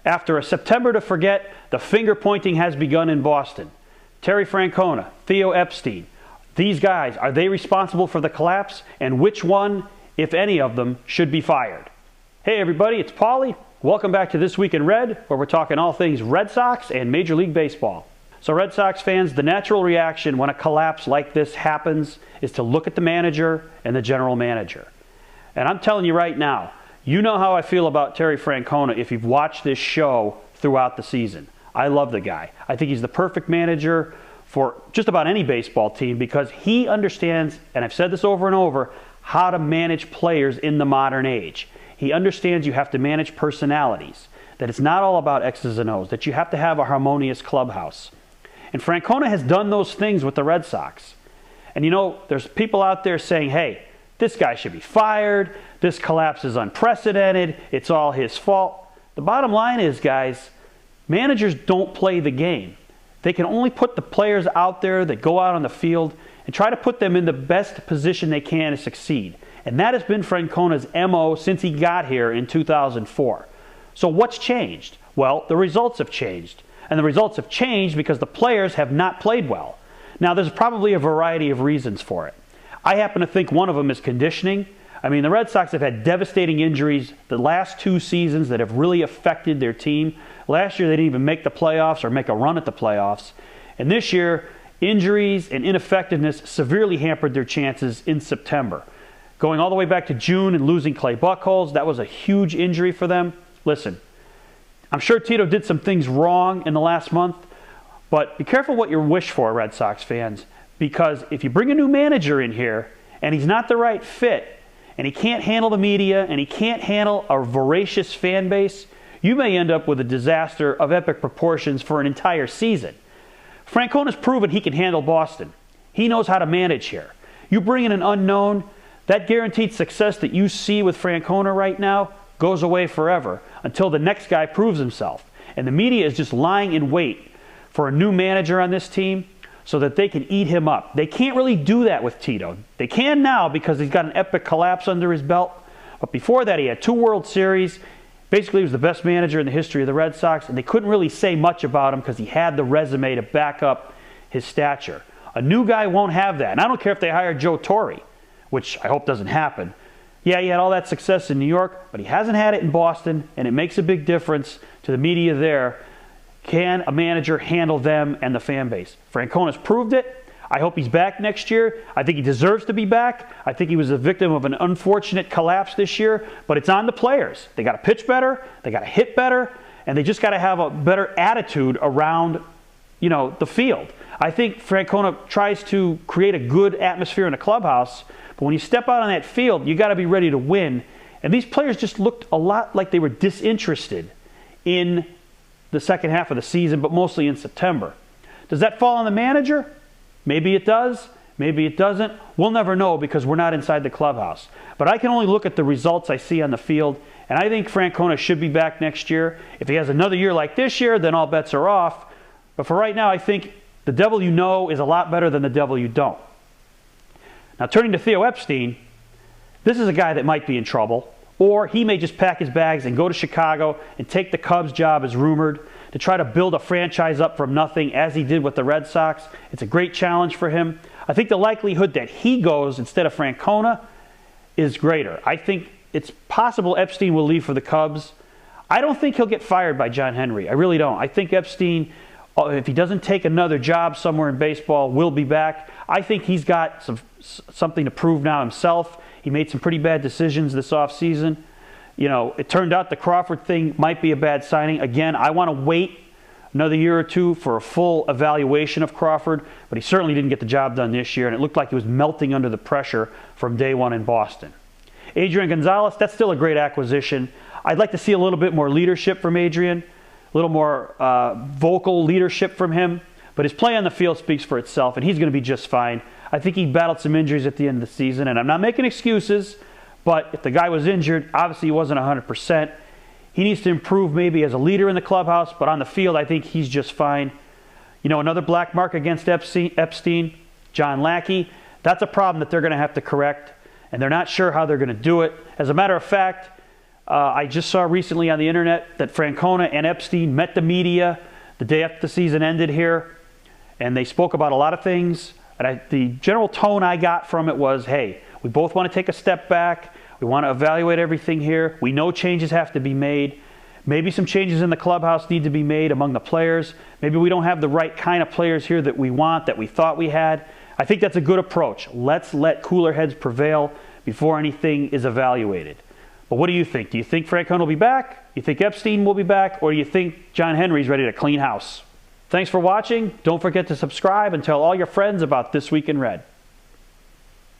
After a September to forget, the finger-pointing has begun in Boston. Terry Francona, Theo Epstein, these guys, are they responsible for the collapse? And which one, if any of them, should be fired? Hey everybody, it's Paulie. Welcome back to This Week in Red, where we're talking all things Red Sox and Major League Baseball. So Red Sox fans, the natural reaction when a collapse like this happens is to look at the manager and the general manager. And I'm telling you right now, you know how I feel about Terry Francona if you've watched this show throughout the season. I love the guy. I think he's the perfect manager for just about any baseball team because he understands, and I've said this over and over, how to manage players in the modern age. He understands you have to manage personalities, that it's not all about X's and O's, that you have to have a harmonious clubhouse. And Francona has done those things with the Red Sox. And you know, there's people out there saying, hey, this guy should be fired, this collapse is unprecedented, it's all his fault. The bottom line is, guys, managers don't play the game. They can only put the players out there that go out on the field and try to put them in the best position they can to succeed. And that has been Francona's MO since he got here in 2004. So what's changed? Well, the results have changed. And the results have changed because the players have not played well. Now, there's probably a variety of reasons for it. I happen to think one of them is conditioning. I mean, the Red Sox have had devastating injuries the last two seasons that have really affected their team. Last year, they didn't even make the playoffs or make a run at the playoffs. And this year, injuries and ineffectiveness severely hampered their chances in September. Going all the way back to June and losing Clay Buchholz, that was a huge injury for them. Listen, I'm sure Tito did some things wrong in the last month, but be careful what you wish for, Red Sox fans, because if you bring a new manager in here and he's not the right fit, and he can't handle the media, and he can't handle a voracious fan base, you may end up with a disaster of epic proportions for an entire season. Francona's proven he can handle Boston. He knows how to manage here. You bring in an unknown, that guaranteed success that you see with Francona right now goes away forever until the next guy proves himself. And the media is just lying in wait for a new manager on this team so that they can eat him up. They can't really do that with Tito. They can now because he's got an epic collapse under his belt. But before that, he had 2 World Series. Basically, he was the best manager in the history of the Red Sox, and they couldn't really say much about him because he had the resume to back up his stature. A new guy won't have that. And I don't care if they hire Joe Torre, which I hope doesn't happen. Yeah, he had all that success in New York, but he hasn't had it in Boston, and it makes a big difference to the media there. Can a manager handle them and the fan base? Francona's proved it. I hope he's back next year. I think he deserves to be back. I think he was a victim of an unfortunate collapse this year, but it's on the players. They got to pitch better, they got to hit better, and they just got to have a better attitude around, the field. I think Francona tries to create a good atmosphere in the clubhouse, but when you step out on that field, you got to be ready to win. And these players just looked a lot like they were disinterested in the second half of the season, but mostly in September. Does that fall on the manager? Maybe it does. Maybe it doesn't. We'll never know because we're not inside the clubhouse. But I can only look at the results I see on the field, and I think Francona should be back next year. If he has another year like this year, then all bets are off. But for right now, I think the devil you know is a lot better than the devil you don't. Now, turning to Theo Epstein, this is a guy that might be in trouble. Or he may just pack his bags and go to Chicago and take the Cubs job as rumored to try to build a franchise up from nothing as he did with the Red Sox. It's a great challenge for him. I think the likelihood that he goes instead of Francona is greater. I think it's possible Epstein will leave for the Cubs. I don't think he'll get fired by John Henry. I really don't. I think Epstein, if he doesn't take another job somewhere in baseball, will be back. I think he's got something to prove now himself. He made some pretty bad decisions this offseason. It turned out the Crawford thing might be a bad signing. Again, I want to wait another year or two for a full evaluation of Crawford, but he certainly didn't get the job done this year, and it looked like he was melting under the pressure from day one in Boston. Adrian Gonzalez, that's still a great acquisition. I'd like to see a little bit more leadership from Adrian, a little more vocal leadership from him, but his play on the field speaks for itself, and he's going to be just fine. I think he battled some injuries at the end of the season, and I'm not making excuses, but if the guy was injured, obviously he wasn't 100%. He needs to improve maybe as a leader in the clubhouse, but on the field, I think he's just fine. Another black mark against Epstein, John Lackey, that's a problem that they're going to have to correct, and they're not sure how they're going to do it. As a matter of fact, I just saw recently on the internet that Francona and Epstein met the media the day after the season ended here, and they spoke about a lot of things. And the general tone I got from it was, hey, we both want to take a step back. We want to evaluate everything here. We know changes have to be made. Maybe some changes in the clubhouse need to be made among the players. Maybe we don't have the right kind of players here that we want, that we thought we had. I think that's a good approach. Let's let cooler heads prevail before anything is evaluated. But what do you think? Do you think Francona will be back? Do you think Epstein will be back? Or do you think John Henry's ready to clean house? Thanks for watching. Don't forget to subscribe and tell all your friends about This Week in Red.